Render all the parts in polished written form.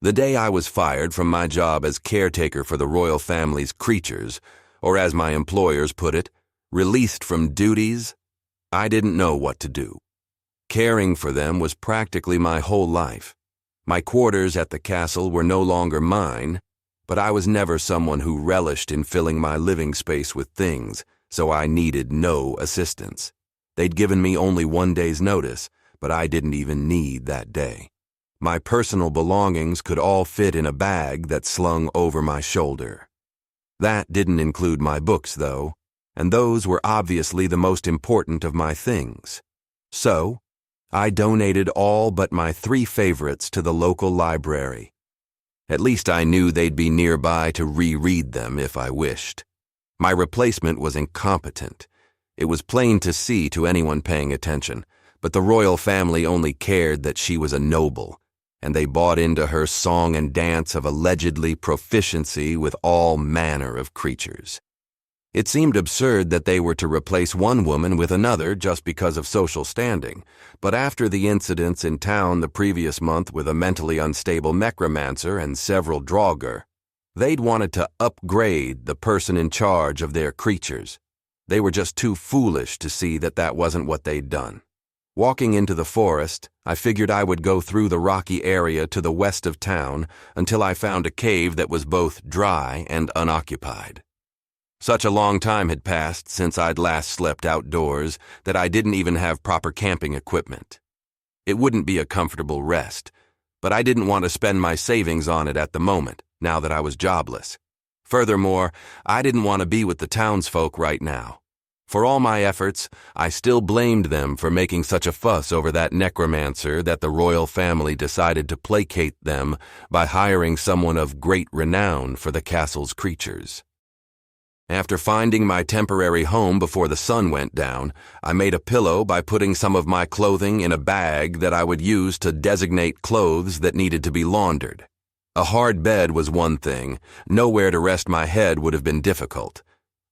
The day I was fired from my job as caretaker for the royal family's creatures, or as my employers put it, released from duties, I didn't know what to do. Caring for them was practically my whole life. My quarters at the castle were no longer mine, but I was never someone who relished in filling my living space with things, so I needed no assistance. They'd given me only 1 day's notice, but I didn't even need that day. My personal belongings could all fit in a bag that slung over my shoulder. That didn't include my books, though, and those were obviously the most important of my things. So, I donated all but my 3 favorites to the local library. At least I knew they'd be nearby to reread them if I wished. My replacement was incompetent. It was plain to see to anyone paying attention, but the royal family only cared that she was a noble, and they bought into her song and dance of allegedly proficiency with all manner of creatures. It seemed absurd that they were to replace one woman with another just because of social standing, but after the incidents in town the previous month with a mentally unstable necromancer and several draugr, they'd wanted to upgrade the person in charge of their creatures. They were just too foolish to see that that wasn't what they'd done. Walking into the forest, I figured I would go through the rocky area to the west of town until I found a cave that was both dry and unoccupied. Such a long time had passed since I'd last slept outdoors that I didn't even have proper camping equipment. It wouldn't be a comfortable rest, but I didn't want to spend my savings on it at the moment, now that I was jobless. Furthermore, I didn't want to be with the townsfolk right now. For all my efforts, I still blamed them for making such a fuss over that necromancer that the royal family decided to placate them by hiring someone of great renown for the castle's creatures. After finding my temporary home before the sun went down, I made a pillow by putting some of my clothing in a bag that I would use to designate clothes that needed to be laundered. A hard bed was one thing. Nowhere to rest my head would have been difficult.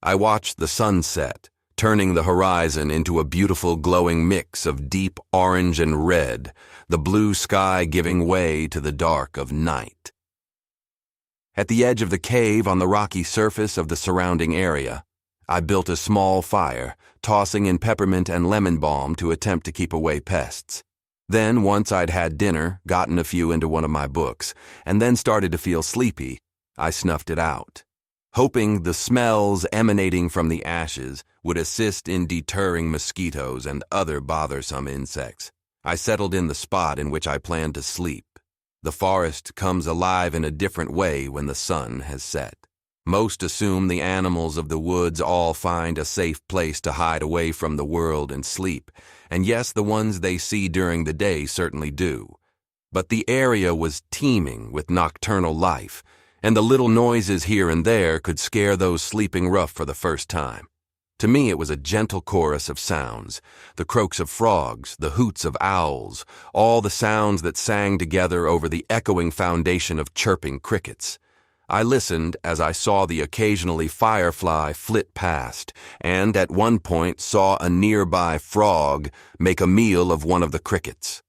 I watched the sunset, turning the horizon into a beautiful glowing mix of deep orange and red, the blue sky giving way to the dark of night. At the edge of the cave on the rocky surface of the surrounding area, I built a small fire, tossing in peppermint and lemon balm to attempt to keep away pests. Then, once I'd had dinner, gotten a few into one of my books, and then started to feel sleepy, I snuffed it out, hoping the smells emanating from the ashes would assist in deterring mosquitoes and other bothersome insects. I settled in the spot in which I planned to sleep. The forest comes alive in a different way when the sun has set. Most assume the animals of the woods all find a safe place to hide away from the world and sleep, and yes, the ones they see during the day certainly do. But the area was teeming with nocturnal life, and the little noises here and there could scare those sleeping rough for the first time. To me, it was a gentle chorus of sounds, the croaks of frogs, the hoots of owls, all the sounds that sang together over the echoing foundation of chirping crickets. I listened as I saw the occasionally firefly flit past, and at one point saw a nearby frog make a meal of one of the crickets.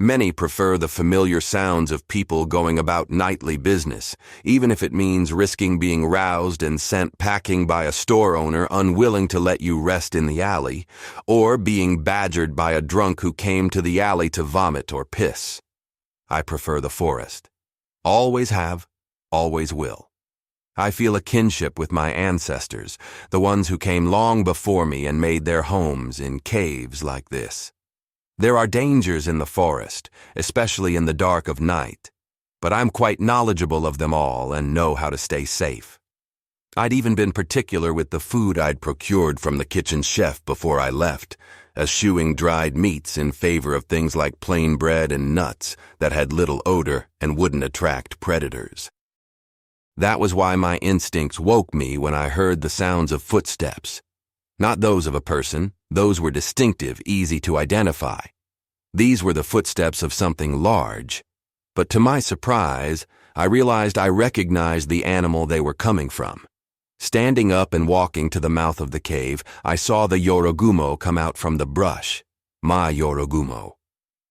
Many prefer the familiar sounds of people going about nightly business, even if it means risking being roused and sent packing by a store owner unwilling to let you rest in the alley, or being badgered by a drunk who came to the alley to vomit or piss. I prefer the forest. Always have, always will. I feel a kinship with my ancestors, the ones who came long before me and made their homes in caves like this. There are dangers in the forest, especially in the dark of night, but I'm quite knowledgeable of them all and know how to stay safe. I'd even been particular with the food I'd procured from the kitchen chef before I left, eschewing dried meats in favor of things like plain bread and nuts that had little odor and wouldn't attract predators. That was why my instincts woke me when I heard the sounds of footsteps. Not those of a person, those were distinctive, easy to identify. These were the footsteps of something large, but to my surprise, I realized I recognized the animal they were coming from. Standing up and walking to the mouth of the cave, I saw the Yorogumo come out from the brush. My Yorogumo.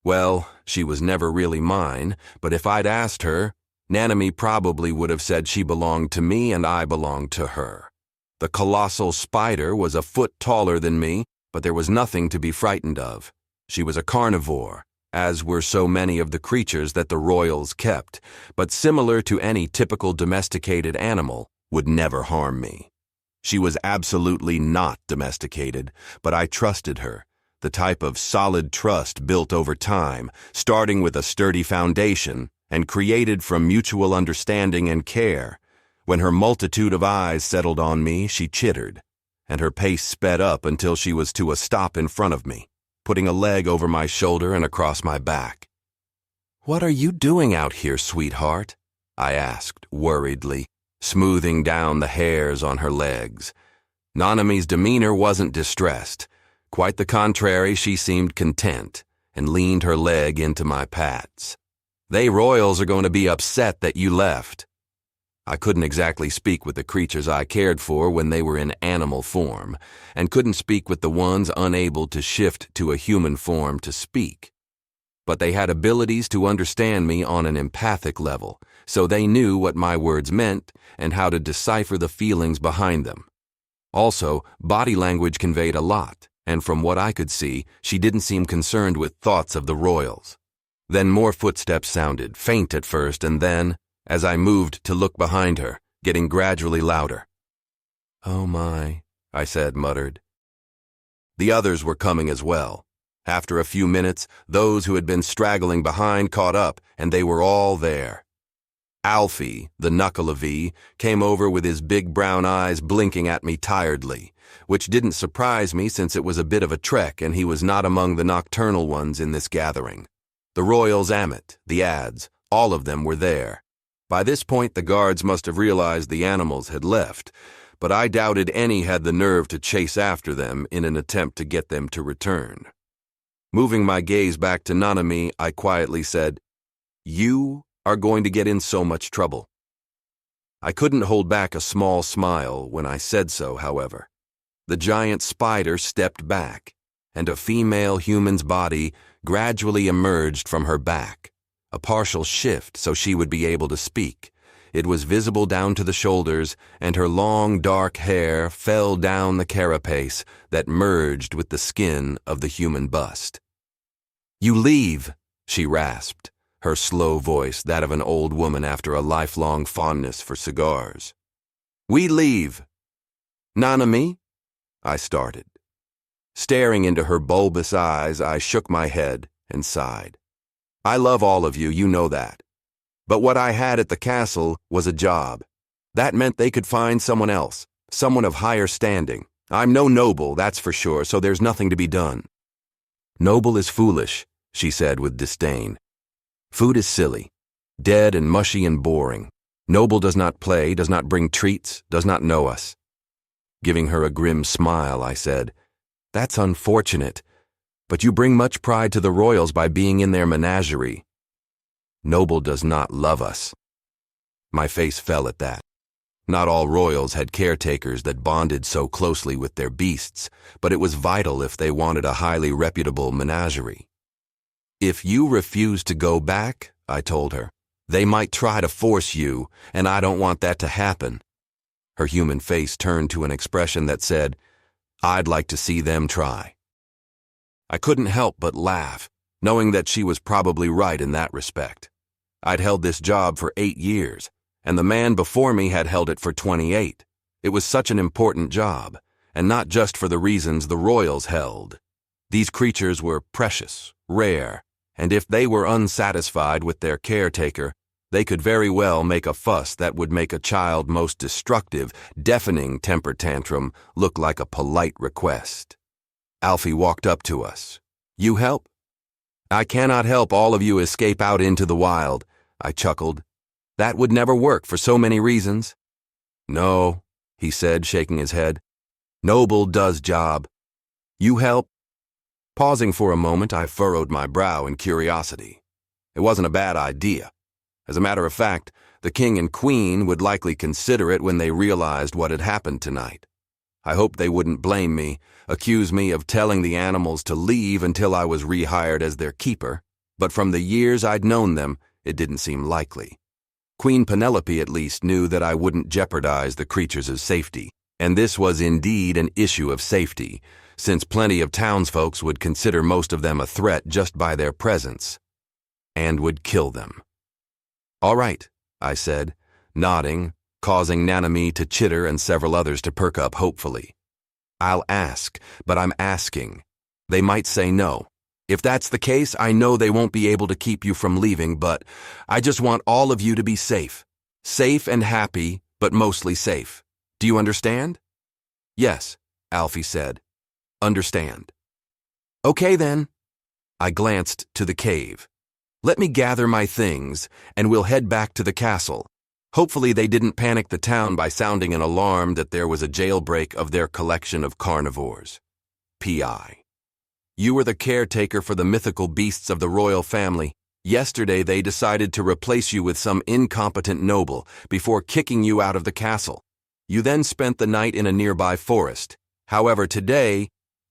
Well, she was never really mine, but if I'd asked her, Nanami probably would have said she belonged to me and I belonged to her. The colossal spider was a foot taller than me, but there was nothing to be frightened of. She was a carnivore, as were so many of the creatures that the royals kept, but similar to any typical domesticated animal, would never harm me. She was absolutely not domesticated, but I trusted her, the type of solid trust built over time, starting with a sturdy foundation and created from mutual understanding and care. When her multitude of eyes settled on me, she chittered, and her pace sped up until she was to a stop in front of me, putting a leg over my shoulder and across my back. "What are you doing out here, sweetheart?" I asked worriedly, smoothing down the hairs on her legs. Nanami's demeanor wasn't distressed. Quite the contrary, she seemed content and leaned her leg into my pats. "They royals are going to be upset that you left." I couldn't exactly speak with the creatures I cared for when they were in animal form, and couldn't speak with the ones unable to shift to a human form to speak. But they had abilities to understand me on an empathic level, so they knew what my words meant and how to decipher the feelings behind them. Also, body language conveyed a lot, and from what I could see, she didn't seem concerned with thoughts of the royals. Then more footsteps sounded, faint at first, and then, as I moved to look behind her, getting gradually louder. "Oh my," I said, muttered. The others were coming as well. After a few minutes, those who had been straggling behind caught up, and they were all there. Alfie, the knuckle of V, came over with his big brown eyes blinking at me tiredly, which didn't surprise me since it was a bit of a trek and he was not among the nocturnal ones in this gathering. The royals, Amit, the ads, all of them were there. By this point, the guards must have realized the animals had left, but I doubted any had the nerve to chase after them in an attempt to get them to return. Moving my gaze back to Nanami, I quietly said, "You are going to get in so much trouble." I couldn't hold back a small smile when I said so, however. The giant spider stepped back, and a female human's body gradually emerged from her back. A partial shift so she would be able to speak. It was visible down to the shoulders, and her long dark hair fell down the carapace that merged with the skin of the human bust. "You leave," she rasped, her slow voice that of an old woman after a lifelong fondness for cigars. "We leave." "Nanami?" I started. Staring into her bulbous eyes, I shook my head and sighed. "I love all of you, you know that. But what I had at the castle was a job. That meant they could find someone else, someone of higher standing. I'm no noble, that's for sure, so there's nothing to be done." "Noble is foolish," she said with disdain. "Food is silly, dead and mushy and boring. Noble does not play, does not bring treats, does not know us." Giving her a grim smile, I said, "That's unfortunate, but you bring much pride to the royals by being in their menagerie. Noble does not love us." My face fell at that. Not all royals had caretakers that bonded so closely with their beasts, but it was vital if they wanted a highly reputable menagerie. "If you refuse to go back," I told her, "they might try to force you, and I don't want that to happen." Her human face turned to an expression that said, "I'd like to see them try." I couldn't help but laugh, knowing that she was probably right in that respect. I'd held this job for 8 years, and the man before me had held it for 28. It was such an important job, and not just for the reasons the royals held. These creatures were precious, rare, and if they were unsatisfied with their caretaker, they could very well make a fuss that would make a child's most destructive, deafening temper tantrum look like a polite request. Alfie walked up to us. "You help?" "I cannot help all of you escape out into the wild," I chuckled. "That would never work for so many reasons." "No," he said, shaking his head. "Noble does job. You help?" Pausing for a moment, I furrowed my brow in curiosity. It wasn't a bad idea. As a matter of fact, the king and queen would likely consider it when they realized what had happened tonight. I hoped they wouldn't blame me, accuse me of telling the animals to leave until I was rehired as their keeper, but from the years I'd known them, it didn't seem likely. Queen Penelope at least knew that I wouldn't jeopardize the creatures' safety. And this was indeed an issue of safety, since plenty of townsfolk would consider most of them a threat just by their presence, and would kill them. "All right," I said, nodding, causing Nanami to chitter and several others to perk up hopefully. "I'll ask, but I'm asking. They might say no. If that's the case, I know they won't be able to keep you from leaving, but I just want all of you to be safe. Safe and happy, but mostly safe. Do you understand?" "Yes," Alfie said. "Understand." "Okay then." I glanced to the cave. "Let me gather my things, and we'll head back to the castle. Hopefully they didn't panic the town by sounding an alarm that there was a jailbreak of their collection of carnivores. P.I. You were the caretaker for the mythical beasts of the royal family. Yesterday they decided to replace you with some incompetent noble before kicking you out of the castle. You then spent the night in a nearby forest. However, today,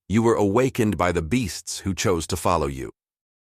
you were awakened by the beasts who chose to follow you.